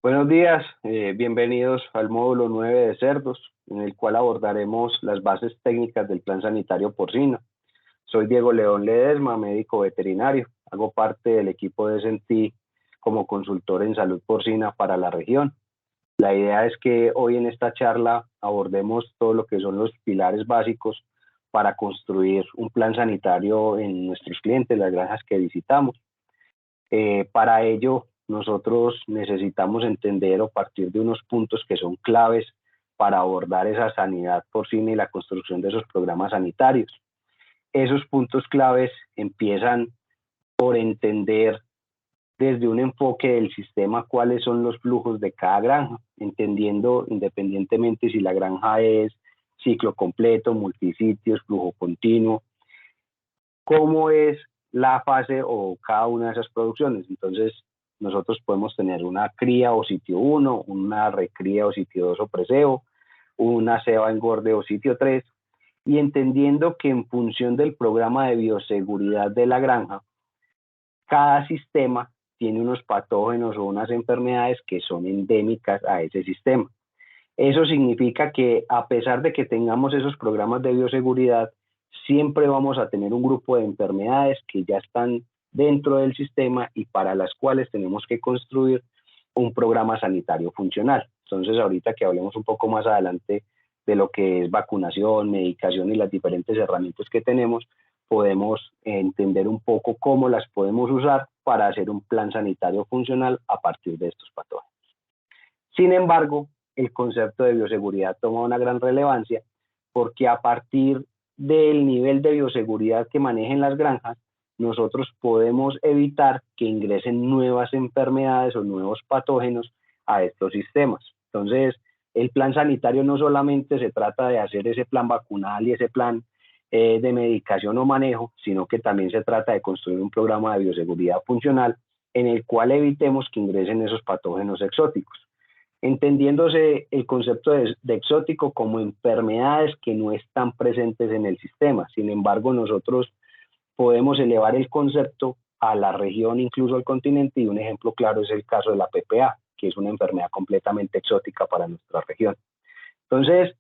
Buenos días, bienvenidos al módulo 9 de cerdos, en el cual abordaremos las bases técnicas del Plan Sanitario Porcino. Soy Diego León Ledesma, médico veterinario. Hago parte del equipo de SENTI como consultor en salud porcina para la región. La idea es que hoy en esta charla abordemos todo lo que son los pilares básicos para construir un plan sanitario en nuestros clientes, las granjas que visitamos. Para ello, nosotros necesitamos entender o partir de unos puntos que son claves para abordar esa sanidad porcina y la construcción de esos programas sanitarios. Esos puntos claves empiezan por entender desde un enfoque del sistema cuáles son los flujos de cada granja, entendiendo independientemente si la granja es ciclo completo, multisitios, flujo continuo, cómo es la fase o cada una de esas producciones. Entonces, nosotros podemos tener una cría o sitio 1, una recría o sitio 2 o preseo, una ceba engorde o sitio 3, y entendiendo que en función del programa de bioseguridad de la granja, cada sistema tiene unos patógenos o unas enfermedades que son endémicas a ese sistema. Eso significa que a pesar de que tengamos esos programas de bioseguridad, siempre vamos a tener un grupo de enfermedades que ya están dentro del sistema y para las cuales tenemos que construir un programa sanitario funcional. Entonces, ahorita que hablemos un poco más adelante de lo que es vacunación, medicación y las diferentes herramientas que tenemos, podemos entender un poco cómo las podemos usar para hacer un plan sanitario funcional a partir de estos patógenos. Sin embargo, el concepto de bioseguridad toma una gran relevancia porque a partir del nivel de bioseguridad que manejen las granjas, nosotros podemos evitar que ingresen nuevas enfermedades o nuevos patógenos a estos sistemas. Entonces, el plan sanitario no solamente se trata de hacer ese plan vacunal y ese plan de medicación o manejo, sino que también se trata de construir un programa de bioseguridad funcional en el cual evitemos que ingresen esos patógenos exóticos, entendiéndose el concepto de exótico como enfermedades que no están presentes en el sistema. Sin embargo, nosotros podemos elevar el concepto a la región, incluso al continente, y un ejemplo claro es el caso de la PPA, que es una enfermedad completamente exótica para nuestra región. Entonces,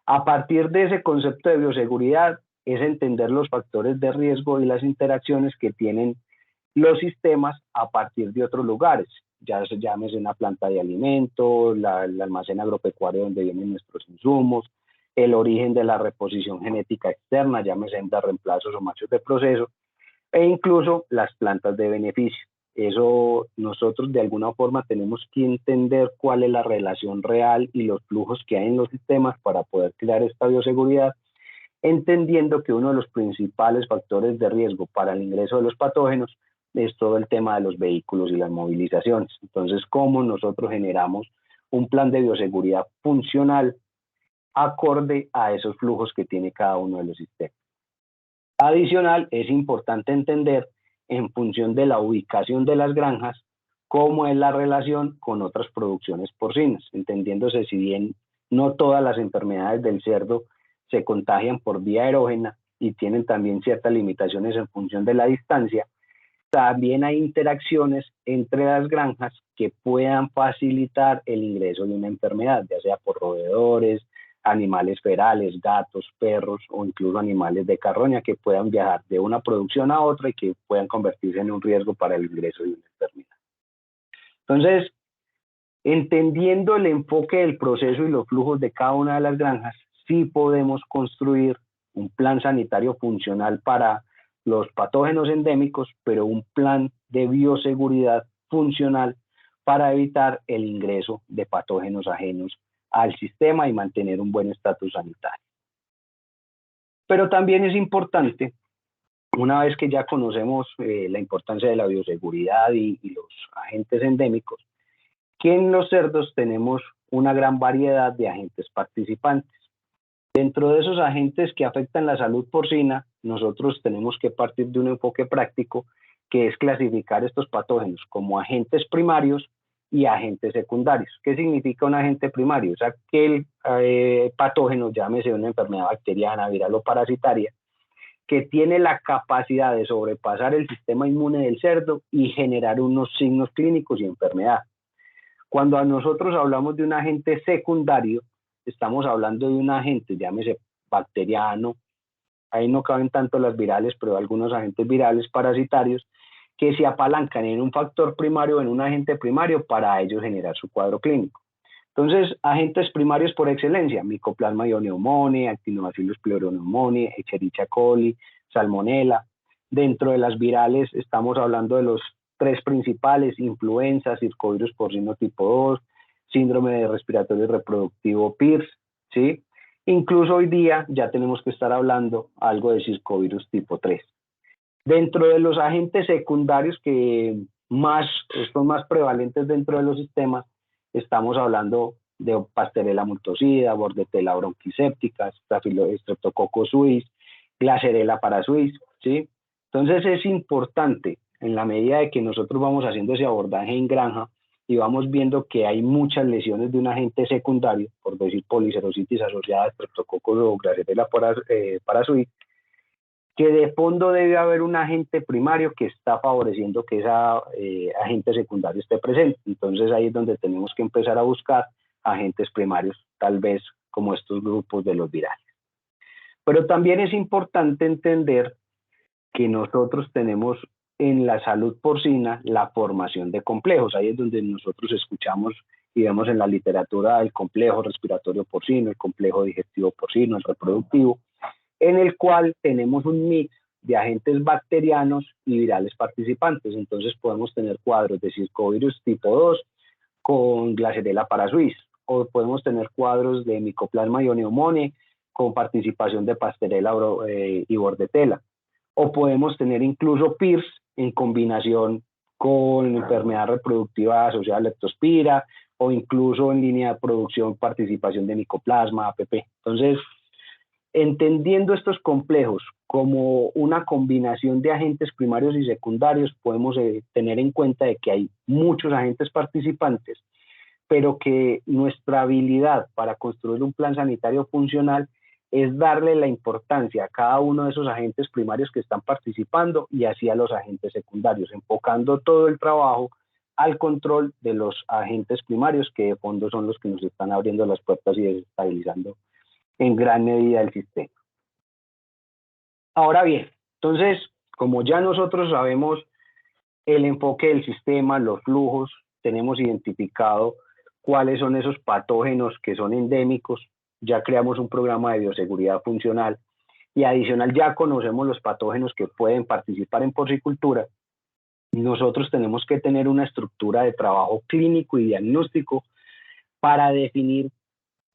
a partir de ese concepto de bioseguridad, es entender los factores de riesgo y las interacciones que tienen los sistemas a partir de otros lugares, ya se llámese una planta de alimentos, el almacén agropecuario donde vienen nuestros insumos, el origen de la reposición genética externa, llámese hembras reemplazos o machos de proceso, e incluso las plantas de beneficio. Eso nosotros de alguna forma tenemos que entender cuál es la relación real y los flujos que hay en los sistemas para poder crear esta bioseguridad, entendiendo que uno de los principales factores de riesgo para el ingreso de los patógenos es todo el tema de los vehículos y las movilizaciones. Entonces, ¿cómo nosotros generamos un plan de bioseguridad funcional acorde a esos flujos que tiene cada uno de los sistemas? Adicional, es importante entender en función de la ubicación de las granjas cómo es la relación con otras producciones porcinas, entendiéndose si bien no todas las enfermedades del cerdo se contagian por vía aerógena y tienen también ciertas limitaciones en función de la distancia, también hay interacciones entre las granjas que puedan facilitar el ingreso de una enfermedad, ya sea por roedores, animales ferales, gatos, perros o incluso animales de carroña que puedan viajar de una producción a otra y que puedan convertirse en un riesgo para el ingreso de una enfermedad. Entonces, entendiendo el enfoque del proceso y los flujos de cada una de las granjas, sí podemos construir un plan sanitario funcional para los patógenos endémicos, pero un plan de bioseguridad funcional para evitar el ingreso de patógenos ajenos al sistema y mantener un buen estatus sanitario. Pero también es importante, una vez que ya conocemos la importancia de la bioseguridad y los agentes endémicos, que en los cerdos tenemos una gran variedad de agentes participantes. Dentro de esos agentes que afectan la salud porcina, nosotros tenemos que partir de un enfoque práctico que es clasificar estos patógenos como agentes primarios y agentes secundarios. ¿Qué significa un agente primario? Es aquel patógeno, llámese una enfermedad bacteriana, viral o parasitaria, que tiene la capacidad de sobrepasar el sistema inmune del cerdo y generar unos signos clínicos y enfermedad. Cuando a nosotros hablamos de un agente secundario, estamos hablando de un agente, llámese bacteriano, ahí no caben tanto las virales, pero algunos agentes virales parasitarios, que se apalancan en un factor primario o en un agente primario para ellos generar su cuadro clínico. Entonces, agentes primarios por excelencia, Mycoplasma ioneumone, Actinobacillus pleuropneumoniae, Escherichia coli, Salmonella. Dentro de las virales estamos hablando de los tres principales: influenza, circovirus porcino tipo 2, síndrome de respiratorio y reproductivo PIRS, ¿sí? Incluso hoy día ya tenemos que estar hablando algo de circovirus tipo 3. Dentro de los agentes secundarios que son más prevalentes dentro de los sistemas, estamos hablando de Pasteurella multocida, Bordetella bronquiséptica, Streptococcus suis, Glasserella parasuis, ¿sí? Entonces es importante, en la medida de que nosotros vamos haciendo ese abordaje en granja y vamos viendo que hay muchas lesiones de un agente secundario, por decir policerositis asociada a Streptococcus o Glasserella parasuis, que de fondo debe haber un agente primario que está favoreciendo que ese agente secundario esté presente. Entonces ahí es donde tenemos que empezar a buscar agentes primarios, tal vez como estos grupos de los virales. Pero también es importante entender que nosotros tenemos en la salud porcina la formación de complejos. Ahí es donde nosotros escuchamos y vemos en la literatura el complejo respiratorio porcino, el complejo digestivo porcino, el reproductivo, en el cual tenemos un mix de agentes bacterianos y virales participantes. Entonces podemos tener cuadros de circovirus tipo 2 con Glasserella parasuis, o podemos tener cuadros de Mycoplasma ioneumone con participación de Pasteurella y Bordetella, o podemos tener incluso PIRS en combinación con enfermedad reproductiva asociada a leptospira, o incluso en línea de producción participación de Mycoplasma, APP. Entonces, entendiendo estos complejos como una combinación de agentes primarios y secundarios, podemos tener en cuenta de que hay muchos agentes participantes, pero que nuestra habilidad para construir un plan sanitario funcional es darle la importancia a cada uno de esos agentes primarios que están participando y así a los agentes secundarios, enfocando todo el trabajo al control de los agentes primarios, que de fondo son los que nos están abriendo las puertas y desestabilizando en gran medida el sistema. Ahora bien, entonces, como ya nosotros sabemos el enfoque del sistema, los flujos, tenemos identificado cuáles son esos patógenos que son endémicos, ya creamos un programa de bioseguridad funcional y adicional ya conocemos los patógenos que pueden participar en porcicultura. Nosotros tenemos que tener una estructura de trabajo clínico y diagnóstico para definir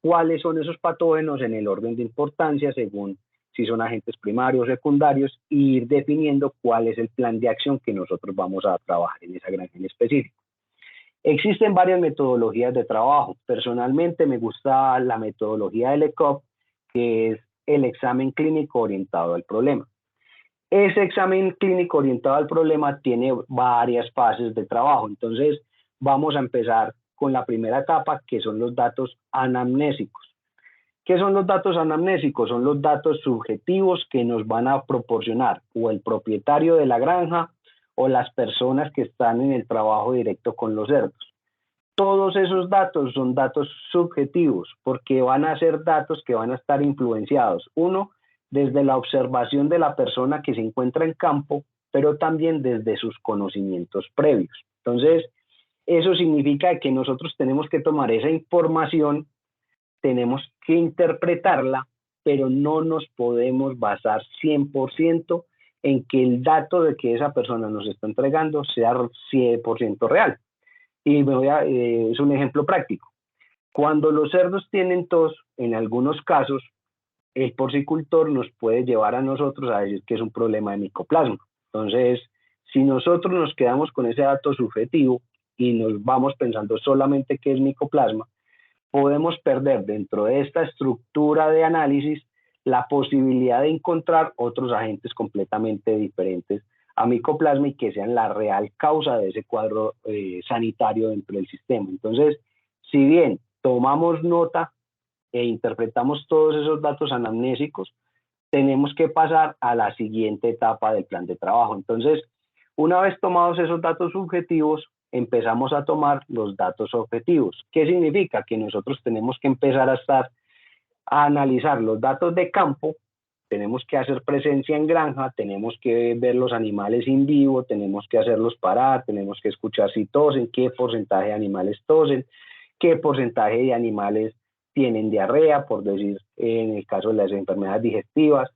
cuáles son esos patógenos en el orden de importancia según si son agentes primarios o secundarios, e ir definiendo cuál es el plan de acción que nosotros vamos a trabajar en esa granja en específico. Existen varias metodologías de trabajo. Personalmente me gusta la metodología del ECOP, que es el examen clínico orientado al problema. Ese examen clínico orientado al problema tiene varias fases de trabajo. Entonces, vamos a empezar con la primera etapa, que son los datos anamnésicos. ¿Qué son los datos anamnésicos? Son los datos subjetivos que nos van a proporcionar o el propietario de la granja o las personas que están en el trabajo directo con los cerdos. Todos esos datos son datos subjetivos porque van a ser datos que van a estar influenciados, uno, desde la observación de la persona que se encuentra en campo, pero también desde sus conocimientos previos. Entonces, eso significa que nosotros tenemos que tomar esa información, tenemos que interpretarla, pero no nos podemos basar 100% en que el dato de que esa persona nos está entregando sea 100% real. Y es un ejemplo práctico. Cuando los cerdos tienen tos, en algunos casos, el porcicultor nos puede llevar a nosotros a decir que es un problema de micoplasma. Entonces, si nosotros nos quedamos con ese dato subjetivo y nos vamos pensando solamente que es micoplasma, podemos perder dentro de esta estructura de análisis la posibilidad de encontrar otros agentes completamente diferentes a micoplasma y que sean la real causa de ese cuadro sanitario dentro del sistema. Entonces, si bien tomamos nota e interpretamos todos esos datos anamnésicos, tenemos que pasar a la siguiente etapa del plan de trabajo. Entonces, una vez tomados esos datos subjetivos, empezamos a tomar los datos objetivos. ¿Qué significa? Que nosotros tenemos que empezar a analizar los datos de campo, tenemos que hacer presencia en granja, tenemos que ver los animales in vivo, tenemos que hacerlos parar, tenemos que escuchar si tosen, qué porcentaje de animales tosen, qué porcentaje de animales tienen diarrea, por decir en el caso de las enfermedades digestivas,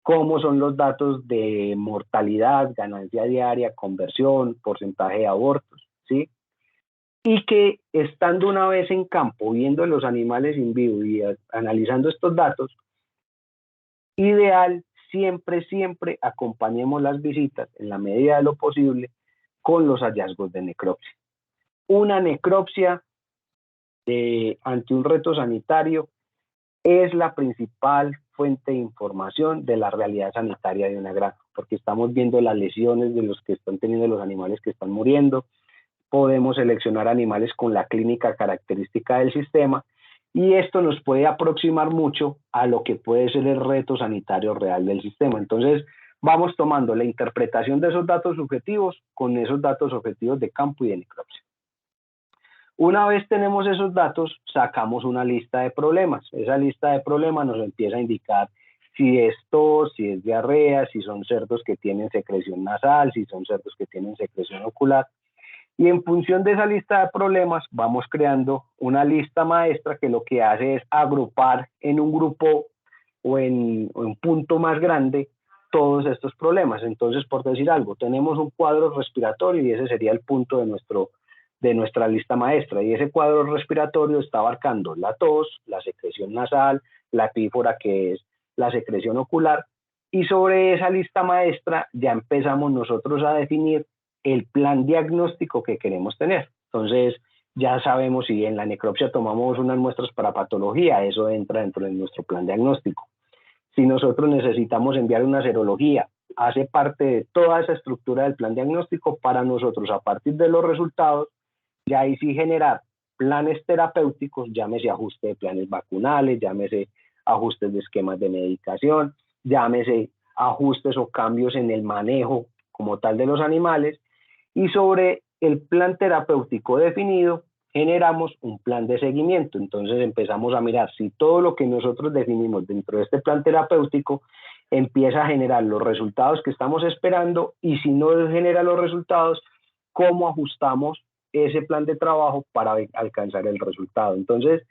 cómo son los datos de mortalidad, ganancia diaria, conversión, porcentaje de abortos, ¿sí? Y que estando una vez en campo, viendo los animales in vivo y analizando estos datos, ideal, siempre acompañemos las visitas en la medida de lo posible con los hallazgos de necropsia. Una necropsia ante un reto sanitario es la principal fuente de información de la realidad sanitaria de una granja, porque estamos viendo las lesiones de los que están teniendo los animales que están muriendo, podemos seleccionar animales con la clínica característica del sistema y esto nos puede aproximar mucho a lo que puede ser el reto sanitario real del sistema. Entonces, vamos tomando la interpretación de esos datos subjetivos con esos datos objetivos de campo y de necropsia. Una vez tenemos esos datos, sacamos una lista de problemas. Esa lista de problemas nos empieza a indicar si es tos, si es diarrea, si son cerdos que tienen secreción nasal, si son cerdos que tienen secreción ocular. Y en función de esa lista de problemas, vamos creando una lista maestra que lo que hace es agrupar en un grupo o en un punto más grande todos estos problemas. Entonces, por decir algo, tenemos un cuadro respiratorio y ese sería el punto de nuestra lista maestra. Y ese cuadro respiratorio está abarcando la tos, la secreción nasal, la epífora, que es la secreción ocular. Y sobre esa lista maestra ya empezamos nosotros a definir el plan diagnóstico que queremos tener. Entonces, ya sabemos si en la necropsia tomamos unas muestras para patología, eso entra dentro de nuestro plan diagnóstico. Si nosotros necesitamos enviar una serología, hace parte de toda esa estructura del plan diagnóstico para nosotros, a partir de los resultados, ya ahí sí generar planes terapéuticos, llámese ajuste de planes vacunales, llámese ajustes de esquemas de medicación, llámese ajustes o cambios en el manejo como tal de los animales, y sobre el plan terapéutico definido generamos un plan de seguimiento. Entonces empezamos a mirar si todo lo que nosotros definimos dentro de este plan terapéutico empieza a generar los resultados que estamos esperando, y si no genera los resultados, cómo ajustamos ese plan de trabajo para alcanzar el resultado. Entonces,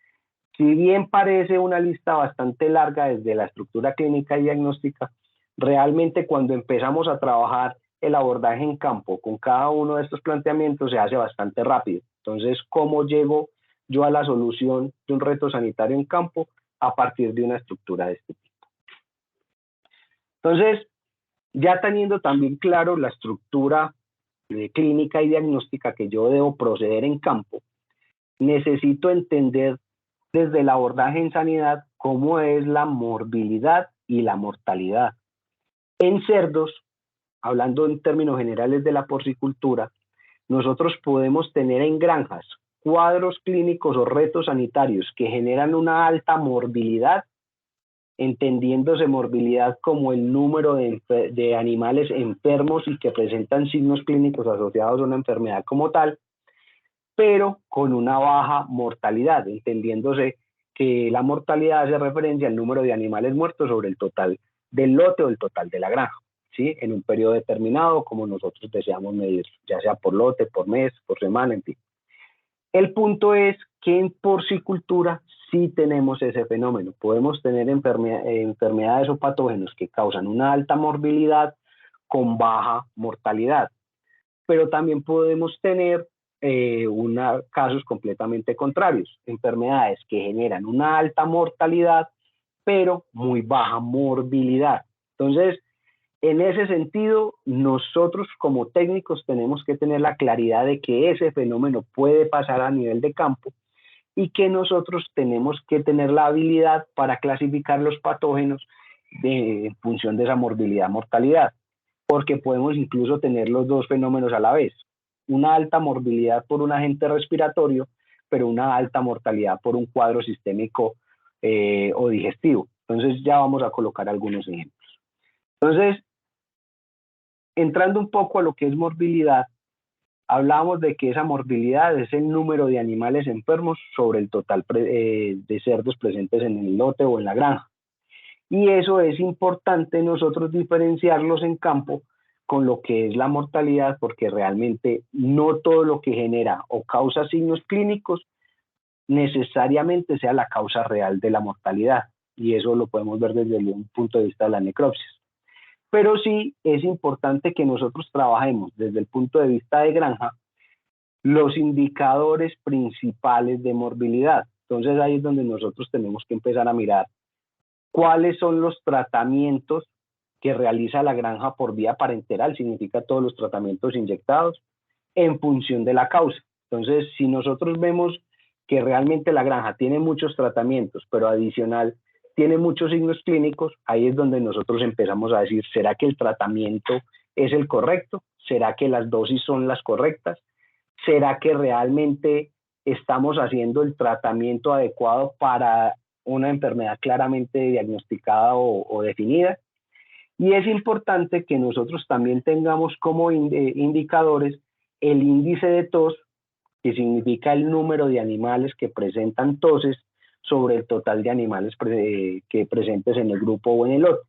si bien parece una lista bastante larga desde la estructura clínica y diagnóstica, realmente cuando empezamos a trabajar el abordaje en campo con cada uno de estos planteamientos se hace bastante rápido. Entonces, ¿cómo llego yo a la solución de un reto sanitario en campo? A partir de una estructura de este tipo. Entonces, ya teniendo también claro la estructura de clínica y diagnóstica que yo debo proceder en campo, necesito entender desde el abordaje en sanidad cómo es la morbilidad y la mortalidad. En cerdos, hablando en términos generales de la porcicultura, nosotros podemos tener en granjas cuadros clínicos o retos sanitarios que generan una alta morbilidad, entendiéndose morbilidad como el número de animales enfermos y que presentan signos clínicos asociados a una enfermedad como tal, pero con una baja mortalidad, entendiéndose que la mortalidad hace referencia al número de animales muertos sobre el total del lote o el total de la granja, ¿sí? En un periodo determinado, como nosotros deseamos medir, ya sea por lote, por mes, por semana, en fin. El punto es que en porcicultura sí tenemos ese fenómeno. Podemos tener enfermedades o patógenos que causan una alta morbilidad con baja mortalidad, pero también podemos tener casos completamente contrarios, enfermedades que generan una alta mortalidad, pero muy baja morbilidad. Entonces, en ese sentido, nosotros como técnicos tenemos que tener la claridad de que ese fenómeno puede pasar a nivel de campo y que nosotros tenemos que tener la habilidad para clasificar los patógenos en función de esa morbilidad-mortalidad, porque podemos incluso tener los dos fenómenos a la vez, una alta morbilidad por un agente respiratorio, pero una alta mortalidad por un cuadro sistémico o digestivo. Entonces ya vamos a colocar algunos ejemplos. Entonces, entrando un poco a lo que es morbilidad, hablábamos de que esa morbilidad es el número de animales enfermos sobre el total de cerdos presentes en el lote o en la granja. Y eso es importante nosotros diferenciarlos en campo con lo que es la mortalidad, porque realmente no todo lo que genera o causa signos clínicos necesariamente sea la causa real de la mortalidad. Y eso lo podemos ver desde un punto de vista de la necropsis. Pero sí es importante que nosotros trabajemos desde el punto de vista de granja los indicadores principales de morbilidad. Entonces ahí es donde nosotros tenemos que empezar a mirar cuáles son los tratamientos que realiza la granja por vía parenteral, significa todos los tratamientos inyectados, en función de la causa. Entonces, si nosotros vemos que realmente la granja tiene muchos tratamientos, pero adicional tiene muchos signos clínicos, ahí es donde nosotros empezamos a decir, ¿será que el tratamiento es el correcto? ¿Será que las dosis son las correctas? ¿Será que realmente estamos haciendo el tratamiento adecuado para una enfermedad claramente diagnosticada o definida? Y es importante que nosotros también tengamos como indicadores el índice de tos, que significa el número de animales que presentan toses sobre el total de animales que presentes en el grupo o en el lote.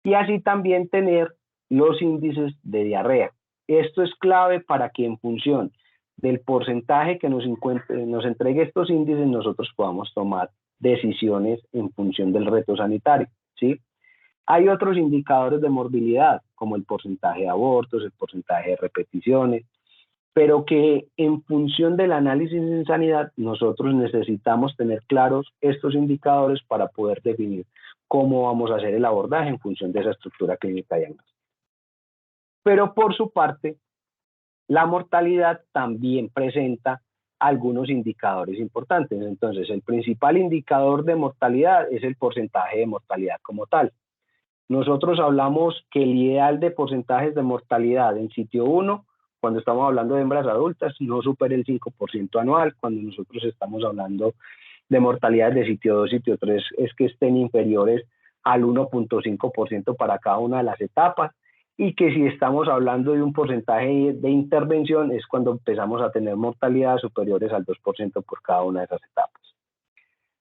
Y así también tener los índices de diarrea. Esto es clave para que en función del porcentaje que nos entregue estos índices, nosotros podamos tomar decisiones en función del reto sanitario, ¿sí? Hay otros indicadores de morbilidad, como el porcentaje de abortos, el porcentaje de repeticiones, pero que en función del análisis en sanidad, nosotros necesitamos tener claros estos indicadores para poder definir cómo vamos a hacer el abordaje en función de esa estructura clínica diagnóstica. Pero por su parte, la mortalidad también presenta algunos indicadores importantes. Entonces, el principal indicador de mortalidad es el porcentaje de mortalidad como tal. Nosotros hablamos que el ideal de porcentajes de mortalidad en sitio 1, cuando estamos hablando de hembras adultas, no supere el 5% anual. Cuando nosotros estamos hablando de mortalidad de sitio 2, sitio 3, es que estén inferiores al 1.5% para cada una de las etapas. Y que si estamos hablando de un porcentaje de intervención, es cuando empezamos a tener mortalidades superiores al 2% por cada una de esas etapas.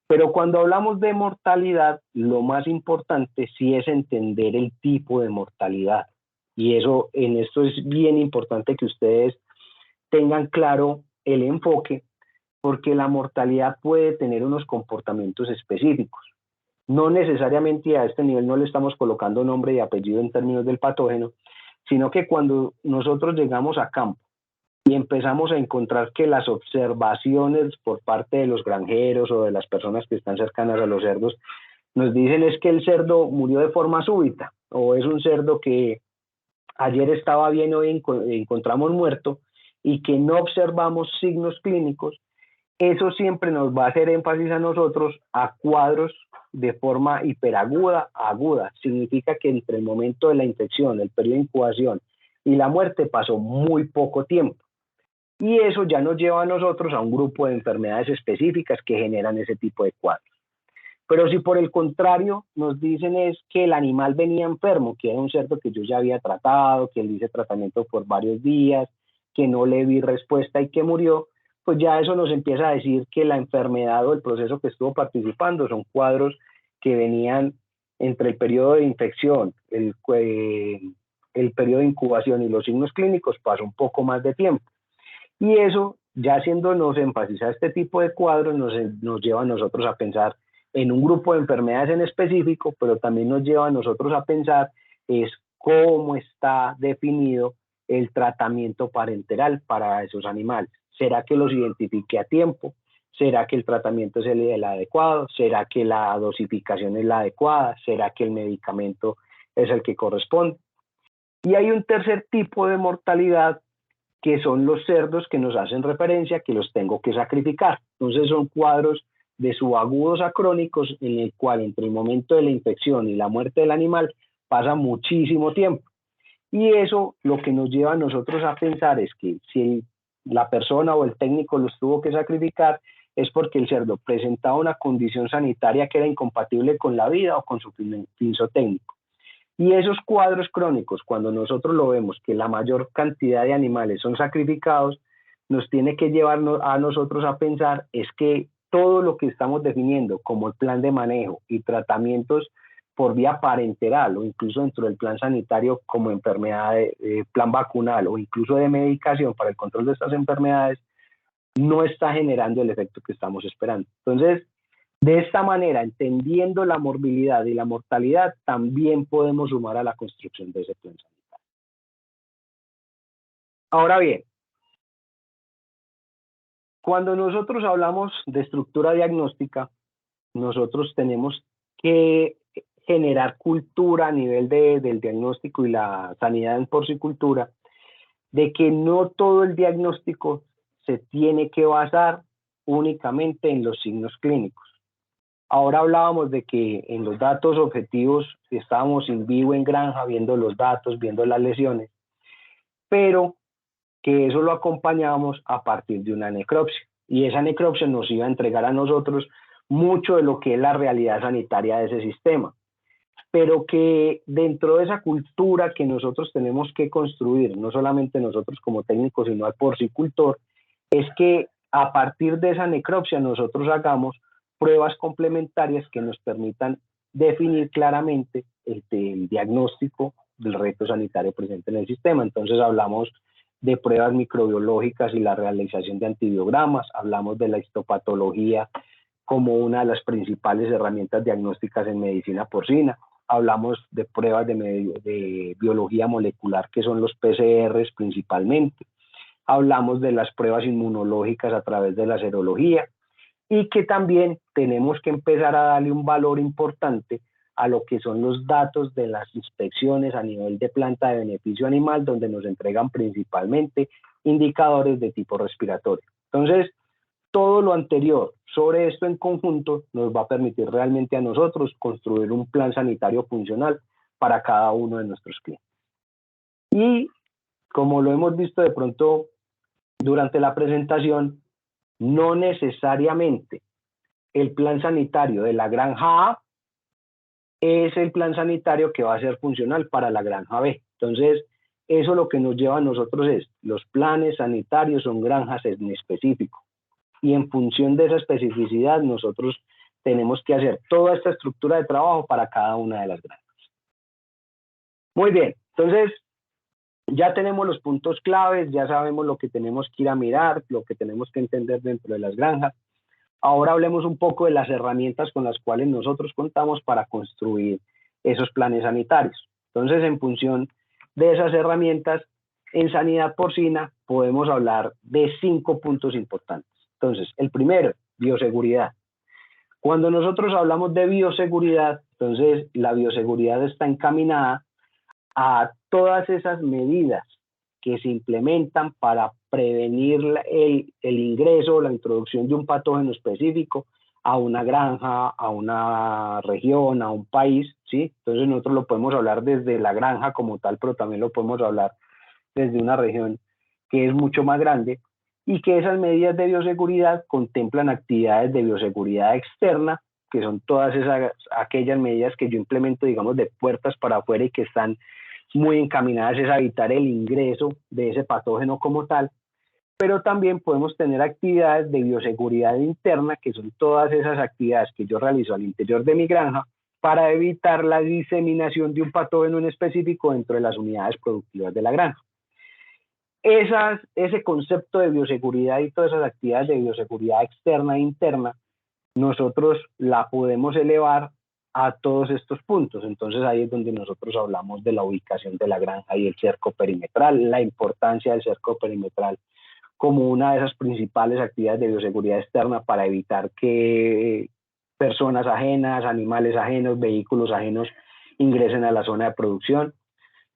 Pero cuando hablamos de mortalidad, lo más importante sí es entender el tipo de mortalidad. Y eso, en esto es bien importante que ustedes tengan claro el enfoque, porque la mortalidad puede tener unos comportamientos específicos. No necesariamente a este nivel no le estamos colocando nombre y apellido en términos del patógeno, sino que cuando nosotros llegamos a campo y empezamos a encontrar que las observaciones por parte de los granjeros o de las personas que están cercanas a los cerdos nos dicen es que el cerdo murió de forma súbita, o es un cerdo que ayer estaba bien, hoy encontramos muerto, y que no observamos signos clínicos, eso siempre nos va a hacer énfasis a nosotros a cuadros de forma hiperaguda a aguda. Significa que entre el momento de la infección, el periodo de incubación y la muerte pasó muy poco tiempo. Y eso ya nos lleva a nosotros a un grupo de enfermedades específicas que generan ese tipo de cuadros. Pero si por el contrario nos dicen es que el animal venía enfermo, que era un cerdo que yo ya había tratado, que le hice tratamiento por varios días, que no le vi respuesta y que murió, pues ya eso nos empieza a decir que la enfermedad o el proceso que estuvo participando son cuadros que venían entre el periodo de infección, el periodo de incubación y los signos clínicos, pasó un poco más de tiempo. Y eso, ya haciéndonos énfasis a este tipo de cuadros, nos lleva a nosotros a pensar en un grupo de enfermedades en específico, pero también nos lleva a nosotros a pensar es cómo está definido el tratamiento parenteral para esos animales. ¿Será que los identifique a tiempo? ¿Será que el tratamiento es el adecuado? ¿Será que la dosificación es la adecuada? ¿Será que el medicamento es el que corresponde? Y hay un tercer tipo de mortalidad, que son los cerdos que nos hacen referencia que los tengo que sacrificar. Entonces son cuadros de subagudos a crónicos en el cual entre el momento de la infección y la muerte del animal pasa muchísimo tiempo. Y eso lo que nos lleva a nosotros a pensar es que si la persona o el técnico los tuvo que sacrificar es porque el cerdo presentaba una condición sanitaria que era incompatible con la vida o con su fin zootécnico. Y esos cuadros crónicos, cuando nosotros lo vemos que la mayor cantidad de animales son sacrificados, nos tiene que llevar a nosotros a pensar es que todo lo que estamos definiendo como el plan de manejo y tratamientos por vía parenteral o incluso dentro del plan sanitario como enfermedad, plan vacunal o incluso de medicación para el control de estas enfermedades, no está generando el efecto que estamos esperando. Entonces, de esta manera, entendiendo la morbilidad y la mortalidad, también podemos sumar a la construcción de ese plan sanitario. Ahora bien, cuando nosotros hablamos de estructura diagnóstica, nosotros tenemos que generar cultura a nivel del diagnóstico y la sanidad en porcicultura, de que no todo el diagnóstico se tiene que basar únicamente en los signos clínicos. Ahora hablábamos de que en los datos objetivos estábamos in vivo en granja viendo los datos, viendo las lesiones, pero que eso lo acompañábamos a partir de una necropsia. Y esa necropsia nos iba a entregar a nosotros mucho de lo que es la realidad sanitaria de ese sistema. Pero que dentro de esa cultura que nosotros tenemos que construir, no solamente nosotros como técnicos, sino al porcicultor, es que a partir de esa necropsia nosotros hagamos pruebas complementarias que nos permitan definir claramente el diagnóstico del reto sanitario presente en el sistema. Entonces hablamos de pruebas microbiológicas y la realización de antibiogramas, hablamos de la histopatología como una de las principales herramientas diagnósticas en medicina porcina, hablamos de pruebas de biología molecular que son los PCRs principalmente, hablamos de las pruebas inmunológicas a través de la serología, y que también tenemos que empezar a darle un valor importante a lo que son los datos de las inspecciones a nivel de planta de beneficio animal, donde nos entregan principalmente indicadores de tipo respiratorio. Entonces, todo lo anterior sobre esto en conjunto nos va a permitir realmente a nosotros construir un plan sanitario funcional para cada uno de nuestros clientes. Y como lo hemos visto de pronto durante la presentación, no necesariamente el plan sanitario de la granja A es el plan sanitario que va a ser funcional para la granja B. Entonces, eso lo que nos lleva a nosotros es, los planes sanitarios son granjas en específico. Y en función de esa especificidad, nosotros tenemos que hacer toda esta estructura de trabajo para cada una de las granjas. Muy bien, entonces, ya tenemos los puntos claves, ya sabemos lo que tenemos que ir a mirar, lo que tenemos que entender dentro de las granjas. Ahora hablemos un poco de las herramientas con las cuales nosotros contamos para construir esos planes sanitarios. Entonces, en función de esas herramientas, en sanidad porcina podemos hablar de 5 puntos importantes. Entonces, el primero, bioseguridad. Cuando nosotros hablamos de bioseguridad, entonces la bioseguridad está encaminada a todas esas medidas que se implementan para prevenir el ingreso o la introducción de un patógeno específico a una granja, a una región, a un país, ¿sí? Entonces nosotros lo podemos hablar desde la granja como tal, pero también lo podemos hablar desde una región que es mucho más grande y que esas medidas de bioseguridad contemplan actividades de bioseguridad externa, que son todas aquellas medidas que yo implemento, digamos, de puertas para afuera y que están muy encaminadas a evitar el ingreso de ese patógeno como tal, pero también podemos tener actividades de bioseguridad interna, que son todas esas actividades que yo realizo al interior de mi granja para evitar la diseminación de un patógeno en específico dentro de las unidades productivas de la granja. Ese concepto de bioseguridad y todas esas actividades de bioseguridad externa e interna, nosotros la podemos elevar a todos estos puntos. Entonces ahí es donde nosotros hablamos de la ubicación de la granja y el cerco perimetral, la importancia del cerco perimetral como una de esas principales actividades de bioseguridad externa para evitar que personas ajenas, animales ajenos, vehículos ajenos ingresen a la zona de producción.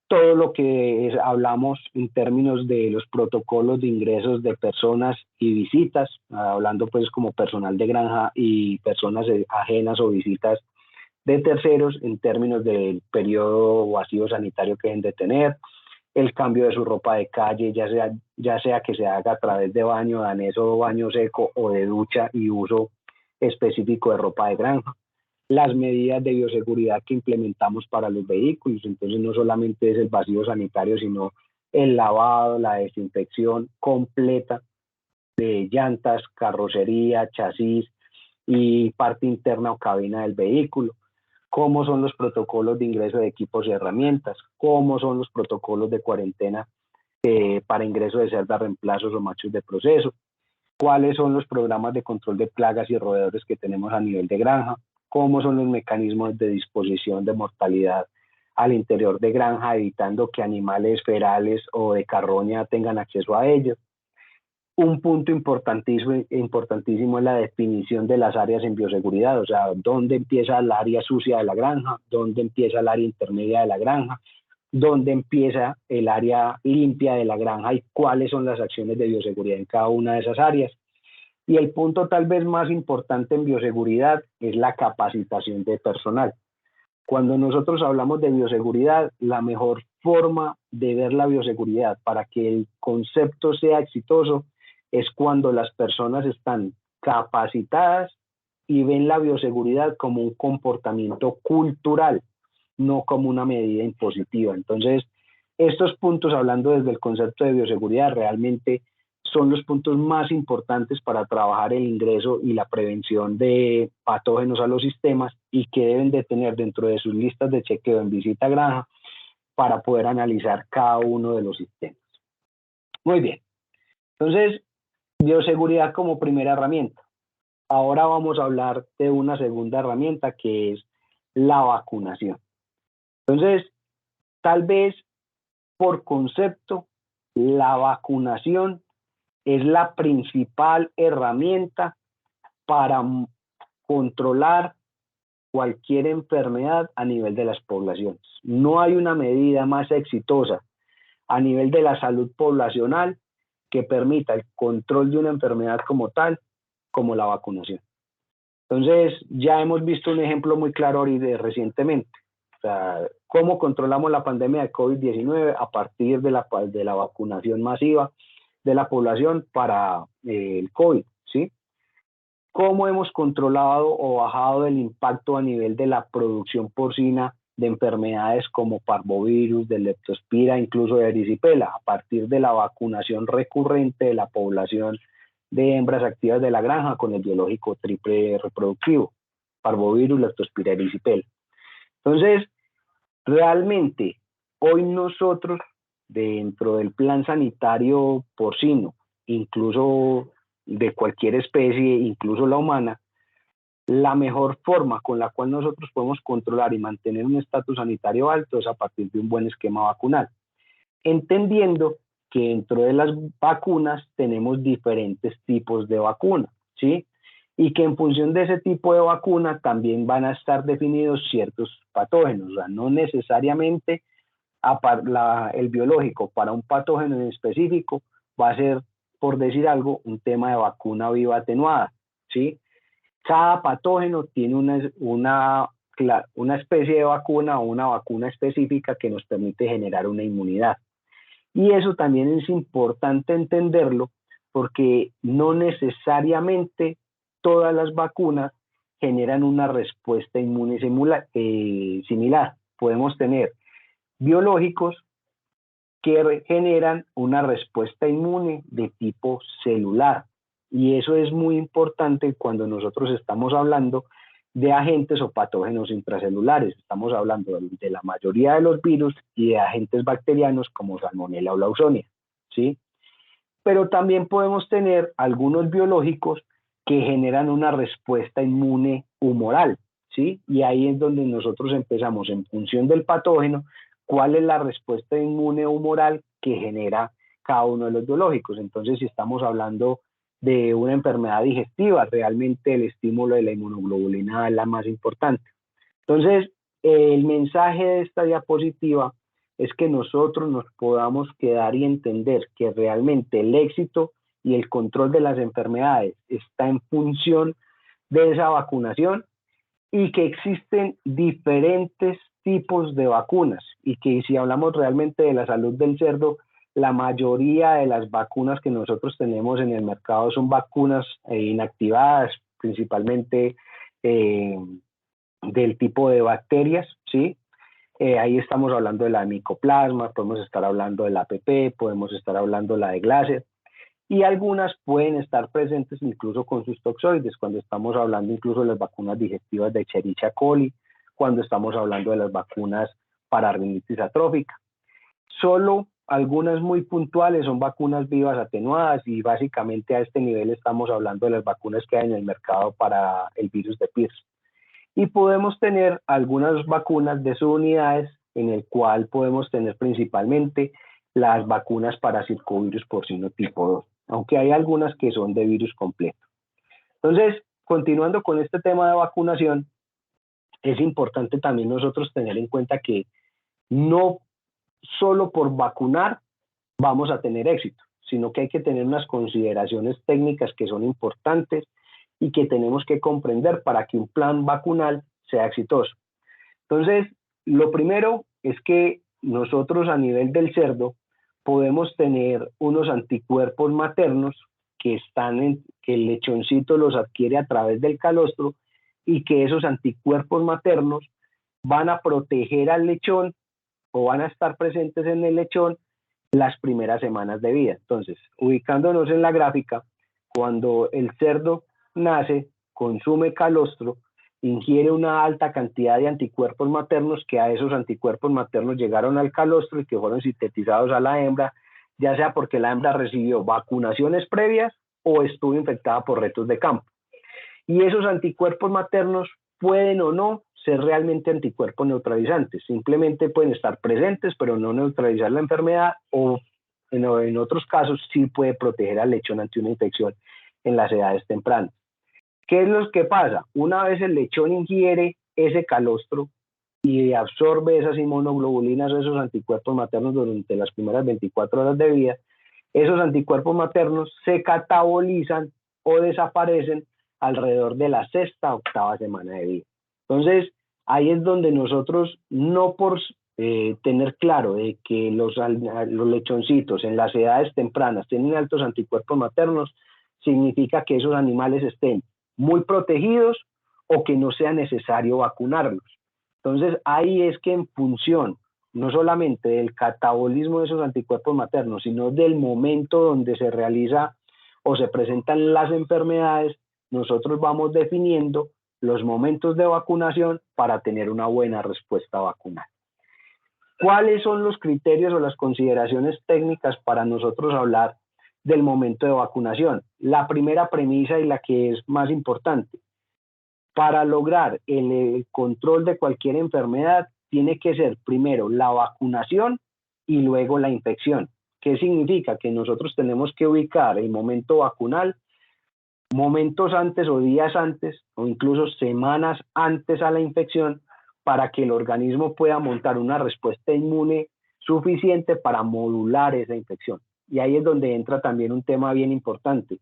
Todo lo que hablamos en términos de los protocolos de ingresos de personas y visitas, hablando pues como personal de granja y personas ajenas o visitas de terceros en términos del periodo o asilo sanitario que deben de tener, el cambio de su ropa de calle, ya sea que se haga a través de baño danés o baño seco o de ducha y uso específico de ropa de granja. las medidas de bioseguridad que implementamos para los vehículos. Entonces no solamente es el vacío sanitario, sino el lavado, la desinfección completa de llantas, carrocería, chasis y parte interna o cabina del vehículo, cómo son los protocolos de ingreso de equipos y herramientas, cómo son los protocolos de cuarentena para ingreso de cerdas, reemplazos o machos de proceso, cuáles son los programas de control de plagas y roedores que tenemos a nivel de granja, cómo son los mecanismos de disposición de mortalidad al interior de granja, evitando que animales ferales o de carroña tengan acceso a ellos. Un punto importantísimo es la definición de las áreas en bioseguridad, o sea, dónde empieza el área sucia de la granja, dónde empieza el área intermedia de la granja, dónde empieza el área limpia de la granja y cuáles son las acciones de bioseguridad en cada una de esas áreas. Y el punto tal vez más importante en bioseguridad es la capacitación de personal. Cuando nosotros hablamos de bioseguridad, la mejor forma de ver la bioseguridad para que el concepto sea exitoso es cuando las personas están capacitadas y ven la bioseguridad como un comportamiento cultural, no como una medida impositiva. Entonces, estos puntos, hablando desde el concepto de bioseguridad, realmente son los puntos más importantes para trabajar el ingreso y la prevención de patógenos a los sistemas y que deben de tener dentro de sus listas de chequeo en visita a granja para poder analizar cada uno de los sistemas. Muy bien. Entonces, bioseguridad como primera herramienta. Ahora vamos a hablar de una segunda herramienta que es la vacunación. Entonces, tal vez por concepto, la vacunación es la principal herramienta para controlar cualquier enfermedad a nivel de las poblaciones. No hay una medida más exitosa a nivel de la salud poblacional que permita el control de una enfermedad como tal, como la vacunación. Entonces, ya hemos visto un ejemplo muy claro recientemente. O sea, cómo controlamos la pandemia de COVID-19 a partir de la vacunación masiva de la población para el COVID, ¿sí? Cómo hemos controlado o bajado el impacto a nivel de la producción porcina de enfermedades como parvovirus, de leptospira, incluso de erisipela, a partir de la vacunación recurrente de la población de hembras activas de la granja con el biológico triple reproductivo, parvovirus, leptospira, erisipela. Entonces, realmente, hoy nosotros, dentro del plan sanitario porcino, incluso de cualquier especie, incluso la humana, la mejor forma con la cual nosotros podemos controlar y mantener un estatus sanitario alto es a partir de un buen esquema vacunal, entendiendo que dentro de las vacunas tenemos diferentes tipos de vacunas, ¿sí? Y que en función de ese tipo de vacuna también van a estar definidos ciertos patógenos, o sea, no necesariamente el biológico para un patógeno en específico va a ser, por decir algo, un tema de vacuna viva atenuada, ¿sí? Cada patógeno tiene una especie de vacuna o una vacuna específica que nos permite generar una inmunidad. Y eso también es importante entenderlo porque no necesariamente todas las vacunas generan una respuesta inmune similar. Podemos tener biológicos que generan una respuesta inmune de tipo celular. Y eso es muy importante cuando nosotros estamos hablando de agentes o patógenos intracelulares. Estamos hablando de la mayoría de los virus y de agentes bacterianos como Salmonella o Lawsonia, ¿sí? Pero también podemos tener algunos biológicos que generan una respuesta inmune humoral, ¿sí? Y ahí es donde nosotros empezamos, en función del patógeno, cuál es la respuesta inmune humoral que genera cada uno de los biológicos. Entonces, si estamos hablando de una enfermedad digestiva, realmente el estímulo de la inmunoglobulina es la más importante. Entonces, el mensaje de esta diapositiva es que nosotros nos podamos quedar y entender que realmente el éxito y el control de las enfermedades está en función de esa vacunación y que existen diferentes tipos de vacunas y que si hablamos realmente de la salud del cerdo, la mayoría de las vacunas que nosotros tenemos en el mercado son vacunas inactivadas, principalmente del tipo de bacterias, ¿sí? Ahí estamos hablando de la Mycoplasma, podemos estar hablando de la APP, podemos estar hablando de la de Glaser, y algunas pueden estar presentes incluso con sus toxoides, cuando estamos hablando incluso de las vacunas digestivas de Escherichia coli, cuando estamos hablando de las vacunas para rinitis atrófica. Solo algunas muy puntuales son vacunas vivas atenuadas y básicamente a este nivel estamos hablando de las vacunas que hay en el mercado para el virus de Pierce. Y podemos tener algunas vacunas de subunidades en el cual podemos tener principalmente las vacunas para circovirus porcino tipo 2, aunque hay algunas que son de virus completo. Entonces, continuando con este tema de vacunación, es importante también nosotros tener en cuenta que no solo por vacunar vamos a tener éxito, sino que hay que tener unas consideraciones técnicas que son importantes y que tenemos que comprender para que un plan vacunal sea exitoso. Entonces, lo primero es que nosotros a nivel del cerdo podemos tener unos anticuerpos maternos que que el lechoncito los adquiere a través del calostro y que esos anticuerpos maternos van a proteger al lechón o van a estar presentes en el lechón las primeras semanas de vida. Entonces, ubicándonos en la gráfica, cuando el cerdo nace, consume calostro, ingiere una alta cantidad de anticuerpos maternos, que a esos anticuerpos maternos llegaron al calostro y que fueron sintetizados a la hembra, ya sea porque la hembra recibió vacunaciones previas o estuvo infectada por retos de campo. Y esos anticuerpos maternos pueden o no ser realmente anticuerpos neutralizantes, simplemente pueden estar presentes pero no neutralizar la enfermedad, o en otros casos sí puede proteger al lechón ante una infección en las edades tempranas. ¿Qué es lo que pasa? Una vez el lechón ingiere ese calostro y absorbe esas inmunoglobulinas o esos anticuerpos maternos durante las primeras 24 horas de vida, esos anticuerpos maternos se catabolizan o desaparecen alrededor de la sexta, octava semana de vida. Entonces, ahí es donde nosotros, no por tener claro de que los lechoncitos en las edades tempranas tienen altos anticuerpos maternos, significa que esos animales estén muy protegidos o que no sea necesario vacunarlos. Entonces, ahí es que en función no solamente del catabolismo de esos anticuerpos maternos, sino del momento donde se realiza o se presentan las enfermedades, nosotros vamos definiendo los momentos de vacunación para tener una buena respuesta vacunal. ¿Cuáles son los criterios o las consideraciones técnicas para nosotros hablar del momento de vacunación? La primera premisa y la que es más importante: para lograr el control de cualquier enfermedad, tiene que ser primero la vacunación y luego la infección. ¿Qué significa? Que nosotros tenemos que ubicar el momento vacunal momentos antes o días antes o incluso semanas antes a la infección, para que el organismo pueda montar una respuesta inmune suficiente para modular esa infección. Y ahí es donde entra también un tema bien importante.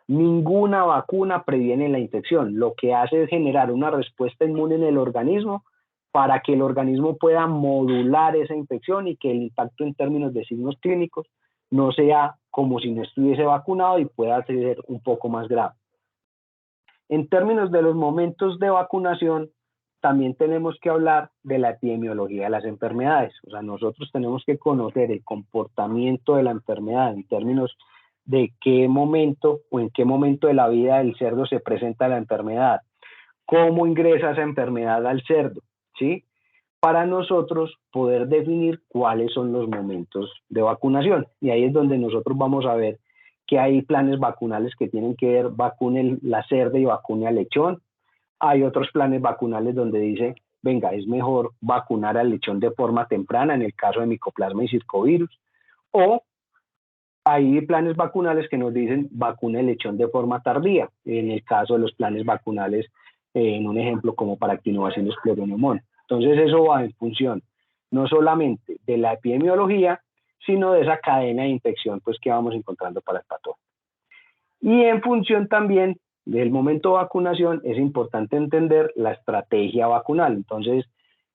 Ninguna vacuna previene la infección. Lo que hace es generar una respuesta inmune en el organismo para que el organismo pueda modular esa infección y que el impacto en términos de signos clínicos no sea como si no estuviese vacunado y pueda ser un poco más grave. En términos de los momentos de vacunación, también tenemos que hablar de la epidemiología de las enfermedades. O sea, nosotros tenemos que conocer el comportamiento de la enfermedad en términos de qué momento o en qué momento de la vida del cerdo se presenta la enfermedad, cómo ingresa esa enfermedad al cerdo, ¿sí? Para nosotros poder definir cuáles son los momentos de vacunación. Y ahí es donde nosotros vamos a ver que hay planes vacunales que tienen que ver, vacune la cerda y vacune al lechón. Hay otros planes vacunales donde dice, venga, es mejor vacunar al lechón de forma temprana en el caso de Mycoplasma y circovirus. O hay planes vacunales que nos dicen vacune el lechón de forma tardía, en el caso de los planes vacunales, en un ejemplo como para Actinobacillus pleuroneumonía. Entonces eso va en función no solamente de la epidemiología, sino de esa cadena de infección pues, que vamos encontrando para el patógeno. Y en función también del momento de vacunación, es importante entender la estrategia vacunal. Entonces,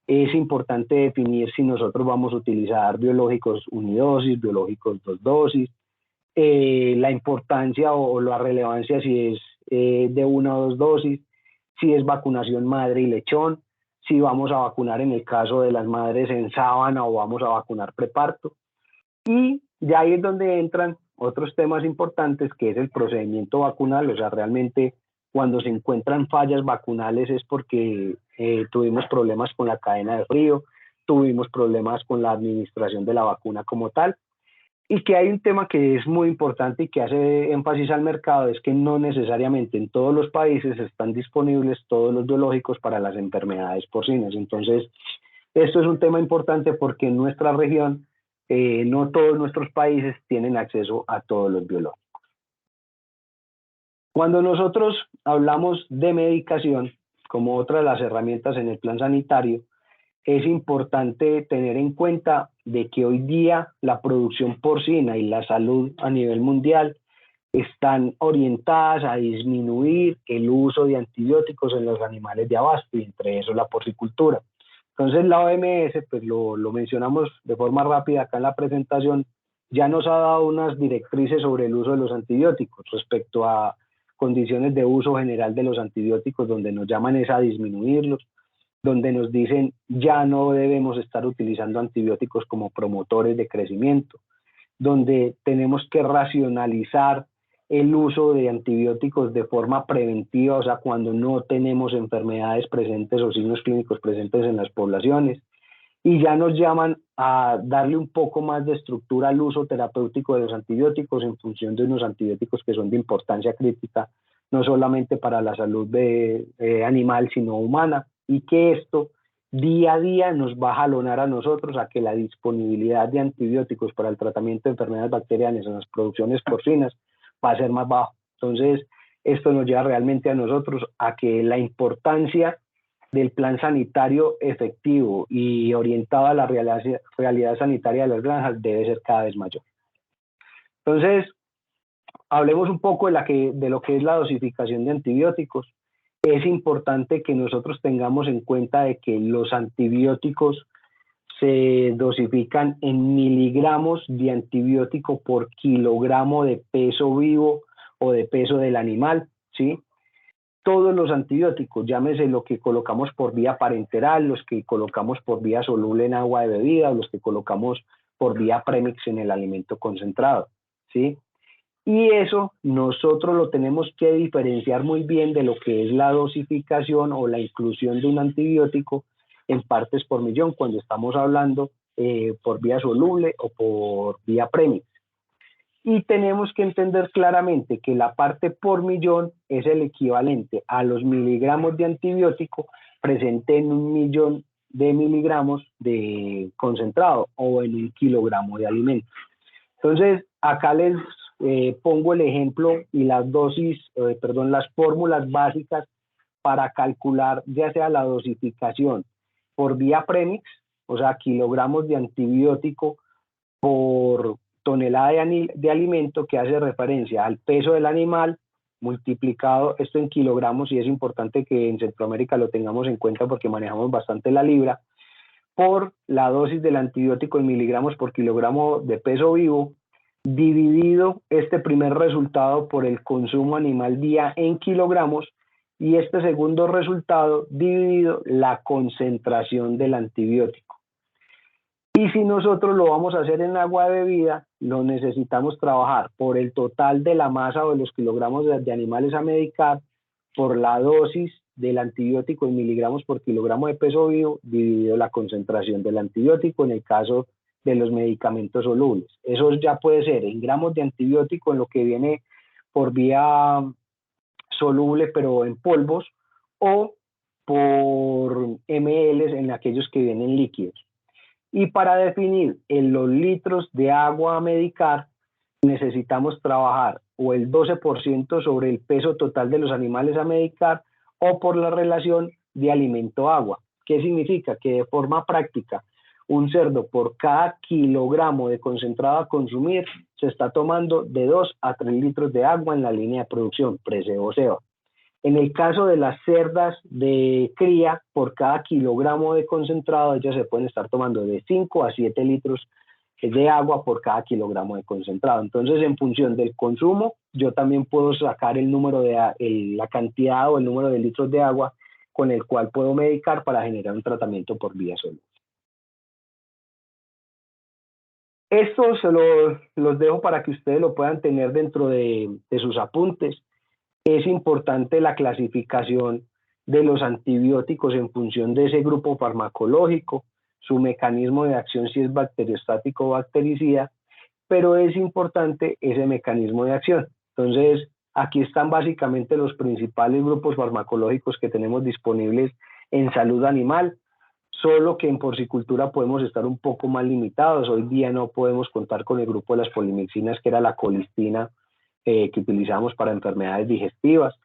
es importante definir si nosotros vamos a utilizar biológicos unidosis, biológicos dos dosis, la importancia o la relevancia si es de una o dos dosis, si es vacunación madre y lechón, si vamos a vacunar en el caso de las madres en sábana o vamos a vacunar preparto. Y ya ahí es donde entran otros temas importantes, que es el procedimiento vacunal. O sea, realmente cuando se encuentran fallas vacunales es porque tuvimos problemas con la cadena de frío, tuvimos problemas con la administración de la vacuna como tal. Y que hay un tema que es muy importante y que hace énfasis al mercado, es que no necesariamente en todos los países están disponibles todos los biológicos para las enfermedades porcinas. Entonces, esto es un tema importante porque en nuestra región no todos nuestros países tienen acceso a todos los biológicos. Cuando nosotros hablamos de medicación, como otra de las herramientas en el plan sanitario, es importante tener en cuenta de que hoy día la producción porcina y la salud a nivel mundial están orientadas a disminuir el uso de antibióticos en los animales de abasto, y entre eso la porcicultura. Entonces la OMS, pues lo mencionamos de forma rápida acá en la presentación, ya nos ha dado unas directrices sobre el uso de los antibióticos respecto a condiciones de uso general de los antibióticos, donde nos llaman es a disminuirlos, donde nos dicen ya no debemos estar utilizando antibióticos como promotores de crecimiento, donde tenemos que racionalizar el uso de antibióticos de forma preventiva, o sea, cuando no tenemos enfermedades presentes o signos clínicos presentes en las poblaciones, y ya nos llaman a darle un poco más de estructura al uso terapéutico de los antibióticos en función de unos antibióticos que son de importancia crítica, no solamente para la salud animal, sino humana, y que esto día a día nos va a jalonar a nosotros a que la disponibilidad de antibióticos para el tratamiento de enfermedades bacterianas en las producciones porcinas va a ser más bajo. Entonces, esto nos lleva realmente a nosotros a que la importancia del plan sanitario efectivo y orientado a la realidad sanitaria de las granjas debe ser cada vez mayor. Entonces, hablemos un poco de lo que es la dosificación de antibióticos. Es importante que nosotros tengamos en cuenta de que los antibióticos se dosifican en miligramos de antibiótico por kilogramo de peso vivo o de peso del animal, ¿sí? Todos los antibióticos, llámese lo que colocamos por vía parenteral, los que colocamos por vía soluble en agua de bebida, los que colocamos por vía premix en el alimento concentrado, ¿sí? Y eso nosotros lo tenemos que diferenciar muy bien de lo que es la dosificación o la inclusión de un antibiótico en partes por millón, cuando estamos hablando por vía soluble o por vía premix. Y tenemos que entender claramente que la parte por millón es el equivalente a los miligramos de antibiótico presente en 1.000.000 de miligramos de concentrado o en 1 kilogramo de alimento. Entonces, acá les pongo el ejemplo y las las fórmulas básicas para calcular ya sea la dosificación por vía premix, o sea, kilogramos de antibiótico por tonelada de alimento, que hace referencia al peso del animal multiplicado esto en kilogramos, y es importante que en Centroamérica lo tengamos en cuenta porque manejamos bastante la libra, por la dosis del antibiótico en miligramos por kilogramo de peso vivo, dividido este primer resultado por el consumo animal día en kilogramos, y este segundo resultado dividido la concentración del antibiótico. Y si nosotros lo vamos a hacer en agua de bebida, lo necesitamos trabajar por el total de la masa o de los kilogramos de animales a medicar, por la dosis del antibiótico en miligramos por kilogramo de peso vivo, dividido la concentración del antibiótico en el caso de los medicamentos solubles. Eso ya puede ser en gramos de antibiótico en lo que viene por vía soluble pero en polvos, o por ml en aquellos que vienen líquidos. Y para definir en los litros de agua a medicar, necesitamos trabajar o el 12% sobre el peso total de los animales a medicar, o por la relación de alimento-agua. ¿Qué significa? Que de forma práctica, un cerdo por cada kilogramo de concentrado a consumir se está tomando de 2 a 3 litros de agua en la línea de producción, pre-cebo-ceba. En el caso de las cerdas de cría, por cada kilogramo de concentrado, ellas se pueden estar tomando de 5 a 7 litros de agua por cada kilogramo de concentrado. Entonces, en función del consumo, yo también puedo sacar el número de la cantidad o el número de litros de agua con el cual puedo medicar para generar un tratamiento por vía soluble. Esto los dejo para que ustedes lo puedan tener dentro de sus apuntes. Es importante la clasificación de los antibióticos en función de ese grupo farmacológico, su mecanismo de acción, si es bacteriostático o bactericida, pero es importante ese mecanismo de acción. Entonces, aquí están básicamente los principales grupos farmacológicos que tenemos disponibles en salud animal, solo que en porcicultura podemos estar un poco más limitados. Hoy día no podemos contar con el grupo de las polimixinas, que era la colistina, que utilizamos para enfermedades digestivas.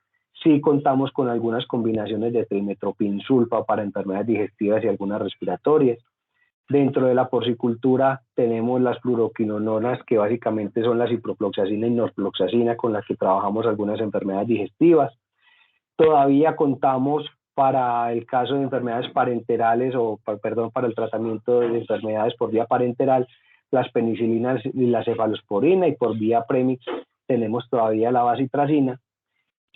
Sí contamos con algunas combinaciones de trimetoprim sulfa para enfermedades digestivas y algunas respiratorias. Dentro de la porcicultura tenemos las fluoroquinononas, que básicamente son la ciprofloxacina y norfloxacina, con las que trabajamos algunas enfermedades digestivas. Todavía contamos para el caso de enfermedades parenterales para el tratamiento de enfermedades por vía parenteral, las penicilinas y la cefalosporina, y por vía premix tenemos todavía la bacitracina.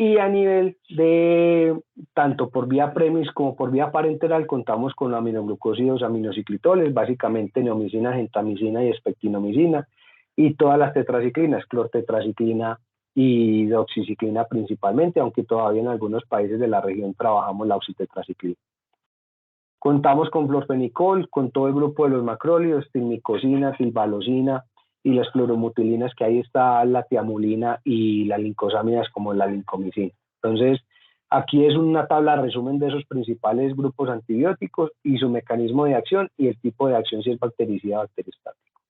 Y a nivel de, tanto por vía premix como por vía parenteral, contamos con aminoglucósidos aminociclitoles, básicamente neomicina, gentamicina y espectinomicina, y todas las tetraciclinas, clortetraciclina y doxiciclina principalmente, aunque todavía en algunos países de la región trabajamos la oxitetraciclina. Contamos con florfenicol, con todo el grupo de los macrólidos, tilmicosina, tilvalocina, y las fluoromutilinas, que ahí está la tiamulina y las lincosamidas como la lincomicina. Entonces, aquí es una tabla de resumen de esos principales grupos antibióticos y su mecanismo de acción y el tipo de acción, si es bactericida o bacteriostático.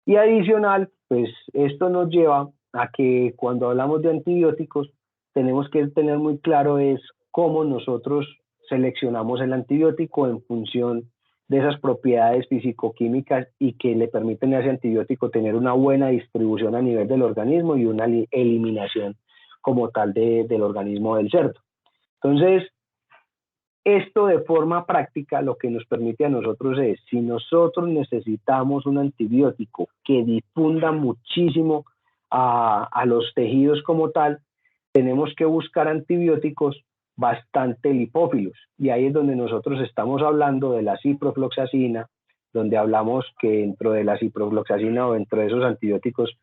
Y adicional, pues esto nos lleva a que cuando hablamos de antibióticos, tenemos que tener muy claro es cómo nosotros seleccionamos el antibiótico en función de esas propiedades fisicoquímicas y que le permiten a ese antibiótico tener una buena distribución a nivel del organismo y una eliminación como tal del organismo del cerdo. Entonces, esto de forma práctica lo que nos permite a nosotros es, si nosotros necesitamos un antibiótico que difunda muchísimo a los tejidos como tal, tenemos que buscar antibióticos bastante lipófilos, y ahí es donde nosotros estamos hablando de la ciprofloxacina, donde hablamos que dentro de la ciprofloxacina o dentro de esos antibióticos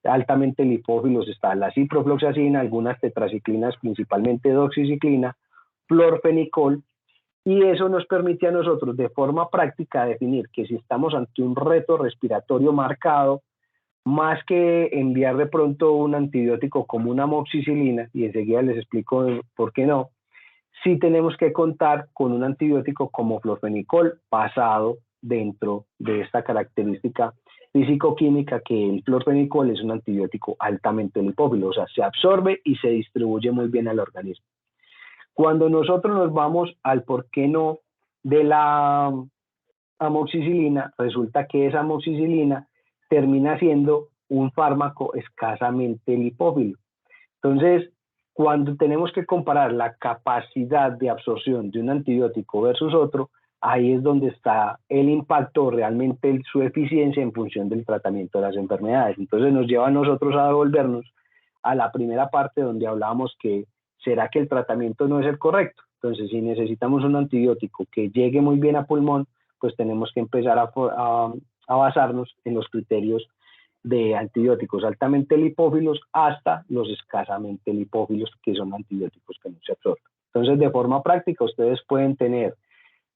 altamente lipófilos está la ciprofloxacina, algunas tetraciclinas, principalmente doxiciclina, florfenicol, y eso nos permite a nosotros de forma práctica definir que si estamos ante un reto respiratorio marcado, más que enviar de pronto un antibiótico como una amoxicilina, y enseguida les explico por qué no, sí tenemos que contar con un antibiótico como florfenicol basado dentro de esta característica físico-química, que el florfenicol es un antibiótico altamente lipófilo, o sea, se absorbe y se distribuye muy bien al organismo. Cuando nosotros nos vamos al por qué no de la amoxicilina, resulta que esa amoxicilina termina siendo un fármaco escasamente lipófilo. Entonces, cuando tenemos que comparar la capacidad de absorción de un antibiótico versus otro, ahí es donde está el impacto, realmente su eficiencia en función del tratamiento de las enfermedades. Entonces nos lleva a nosotros a devolvernos a la primera parte donde hablábamos que será que el tratamiento no es el correcto. Entonces, si necesitamos un antibiótico que llegue muy bien a pulmón, pues tenemos que empezar a basarnos en los criterios de antibióticos altamente lipófilos hasta los escasamente lipófilos, que son antibióticos que no se absorben. Entonces, de forma práctica, ustedes pueden tener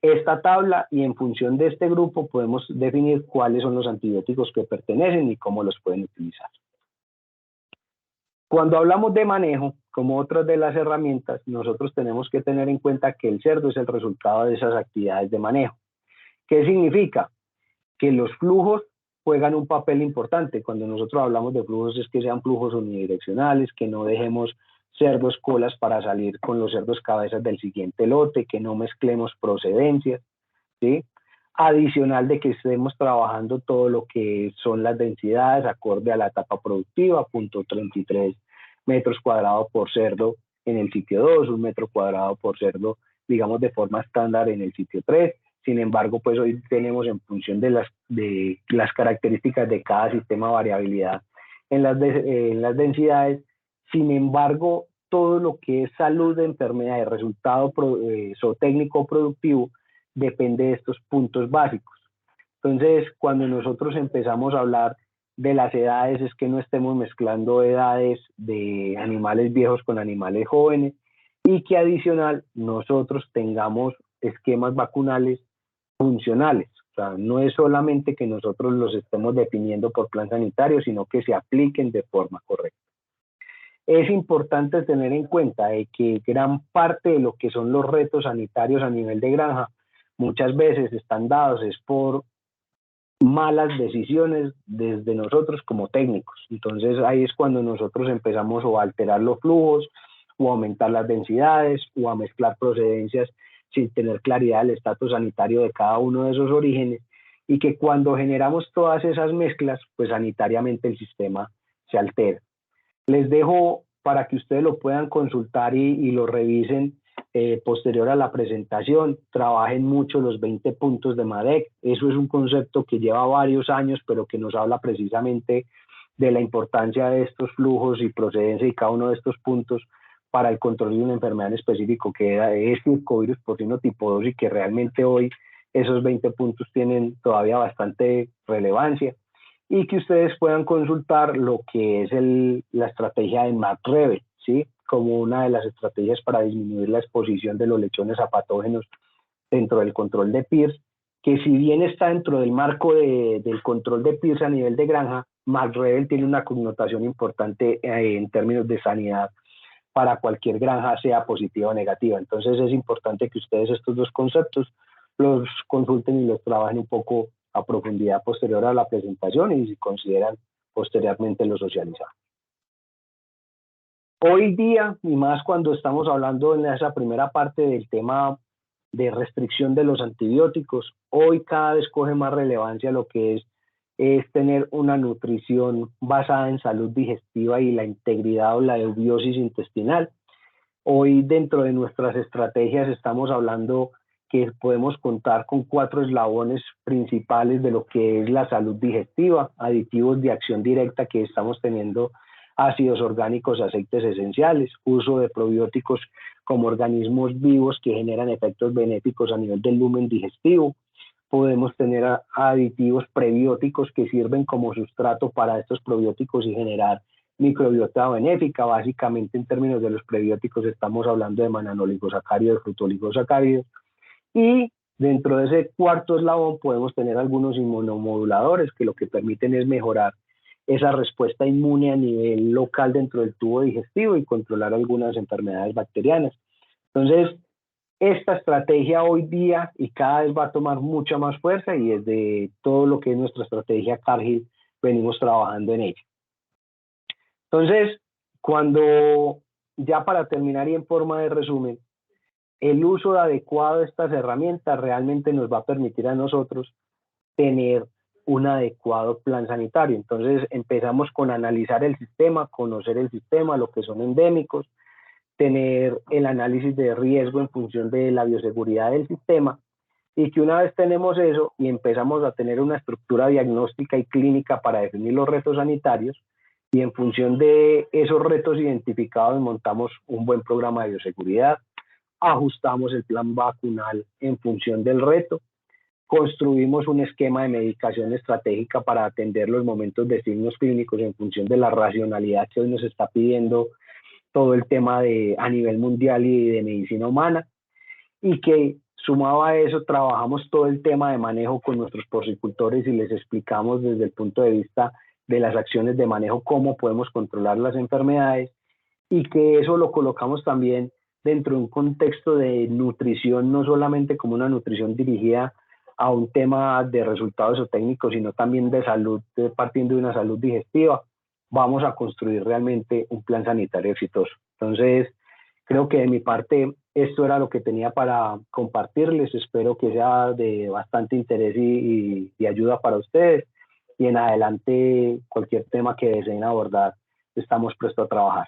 esta tabla y en función de este grupo podemos definir cuáles son los antibióticos que pertenecen y cómo los pueden utilizar. Cuando hablamos de manejo, como otras de las herramientas, nosotros tenemos que tener en cuenta que el cerdo es el resultado de esas actividades de manejo. ¿Qué significa? Que los flujos juegan un papel importante. Cuando nosotros hablamos de flujos es que sean flujos unidireccionales, que no dejemos cerdos colas para salir con los cerdos cabezas del siguiente lote, que no mezclemos procedencias, ¿sí? Adicional de que estemos trabajando todo lo que son las densidades acorde a la etapa productiva, 0.33 metros cuadrados por cerdo en el sitio 2, 1 metro cuadrado por cerdo, digamos, de forma estándar en el sitio 3. Sin embargo, pues hoy tenemos, en función de las características de cada sistema, variabilidad en las densidades. Sin embargo, todo lo que es salud de enfermedad y resultado zootécnico o productivo depende de estos puntos básicos. Entonces, cuando nosotros empezamos a hablar de las edades, es que no estemos mezclando edades de animales viejos con animales jóvenes, y que adicional nosotros tengamos esquemas vacunales funcionales. O sea, no es solamente que nosotros los estemos definiendo por plan sanitario, sino que se apliquen de forma correcta. Es importante tener en cuenta de que gran parte de lo que son los retos sanitarios a nivel de granja muchas veces están dados es por malas decisiones desde nosotros como técnicos. Entonces ahí es cuando nosotros empezamos o a alterar los flujos, o a aumentar las densidades, o a mezclar procedencias sin tener claridad del estatus sanitario de cada uno de esos orígenes, y que cuando generamos todas esas mezclas, pues sanitariamente el sistema se altera. Les dejo para que ustedes lo puedan consultar y lo revisen posterior a la presentación. Trabajen mucho los 20 puntos de MADEC. Eso es un concepto que lleva varios años, pero que nos habla precisamente de la importancia de estos flujos y procedencia y cada uno de estos puntos para el control de una enfermedad en específico, que es circovirus porcino tipo 2, y que realmente hoy esos 20 puntos tienen todavía bastante relevancia, y que ustedes puedan consultar lo que es la estrategia de MAPREVE, ¿sí? Como una de las estrategias para disminuir la exposición de los lechones a patógenos dentro del control de PIRS, que si bien está dentro del marco del control de PIRS a nivel de granja, MAPREVE tiene una connotación importante en términos de sanidad para cualquier granja, sea positiva o negativa. Entonces es importante que ustedes estos dos conceptos los consulten y los trabajen un poco a profundidad posterior a la presentación, y si consideran posteriormente lo socializar. Hoy día, y más cuando estamos hablando en esa primera parte del tema de restricción de los antibióticos, hoy cada vez coge más relevancia lo que es tener una nutrición basada en salud digestiva y la integridad o la eubiosis intestinal. Hoy dentro de nuestras estrategias estamos hablando que podemos contar con 4 eslabones principales de lo que es la salud digestiva: aditivos de acción directa que estamos teniendo, ácidos orgánicos, aceites esenciales, uso de probióticos como organismos vivos que generan efectos benéficos a nivel del lumen digestivo. Podemos tener aditivos prebióticos que sirven como sustrato para estos probióticos y generar microbiota benéfica. Básicamente, en términos de los prebióticos, estamos hablando de mananoligosacáridos, frutoligosacáridos. Y dentro de ese cuarto eslabón podemos tener algunos inmunomoduladores que lo que permiten es mejorar esa respuesta inmune a nivel local dentro del tubo digestivo y controlar algunas enfermedades bacterianas. Entonces, esta estrategia hoy día y cada vez va a tomar mucha más fuerza, y desde todo lo que es nuestra estrategia Cargill venimos trabajando en ella. Entonces, cuando ya para terminar y en forma de resumen, el uso adecuado de estas herramientas realmente nos va a permitir a nosotros tener un adecuado plan sanitario. Entonces empezamos con analizar el sistema, conocer el sistema, lo que son endémicos, tener el análisis de riesgo en función de la bioseguridad del sistema, y que una vez tenemos eso y empezamos a tener una estructura diagnóstica y clínica para definir los retos sanitarios, y en función de esos retos identificados montamos un buen programa de bioseguridad, ajustamos el plan vacunal en función del reto, construimos un esquema de medicación estratégica para atender los momentos de signos clínicos en función de la racionalidad que hoy nos está pidiendo todo el tema a nivel mundial y de medicina humana, y que sumado a eso trabajamos todo el tema de manejo con nuestros porcicultores y les explicamos desde el punto de vista de las acciones de manejo cómo podemos controlar las enfermedades, y que eso lo colocamos también dentro de un contexto de nutrición, no solamente como una nutrición dirigida a un tema de resultados o técnicos, sino también de salud, partiendo de una salud digestiva. Vamos a construir realmente un plan sanitario exitoso. Entonces, creo que de mi parte esto era lo que tenía para compartirles. Espero que sea de bastante interés y ayuda para ustedes. Y en adelante, cualquier tema que deseen abordar, estamos prestos a trabajar.